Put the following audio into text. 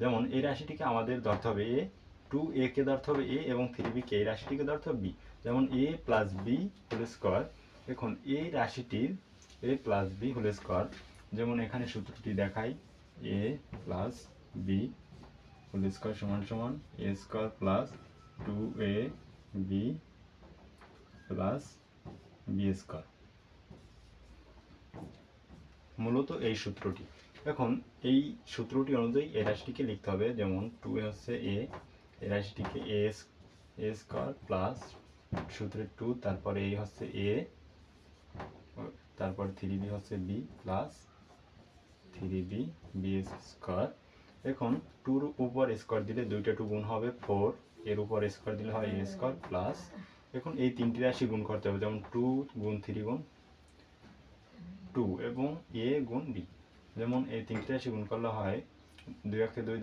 যেমন এই রাশিটিকে আমাদের ধরতে হবে এ, 2a কে ধরতে হবে এ এবং 3b কে, এই রাশিটিকে ধরতে হবে বি। যেমন a plus B whole square. এখন এই রাশিটির a plus B whole square, যেমন এখানে সূত্রটি দেখাই, a plus B whole square সমান সমান A square plus 2ab plus B square, মূলত এই সূত্রটি। এখন এই সূত্রটি অনুযায়ী এই রাশিটিকে লিখতে হবে, যেমন 2a হচ্ছে এ, এই রাশিটিকে এ স্কোয়ার প্লাস সূত্রের 2, তারপরে এই হচ্ছে এ, তারপর 3b হচ্ছে B plus 3b B square. এখন 2-র উপর স্কোয়ার দিলে দুইটা 2 গুণ হবে 4, এর উপর স্কোয়ার দিলে হয় এ স্কোয়ার প্লাস, এখন এই তিনটি রাশি গুণ করতে হবে, যেমন 2 গুণ 3 গুণ 2 এবং এ গুণ বি। যেমন এই তিনটি রাশি গুণ করলে হয় 2 × 2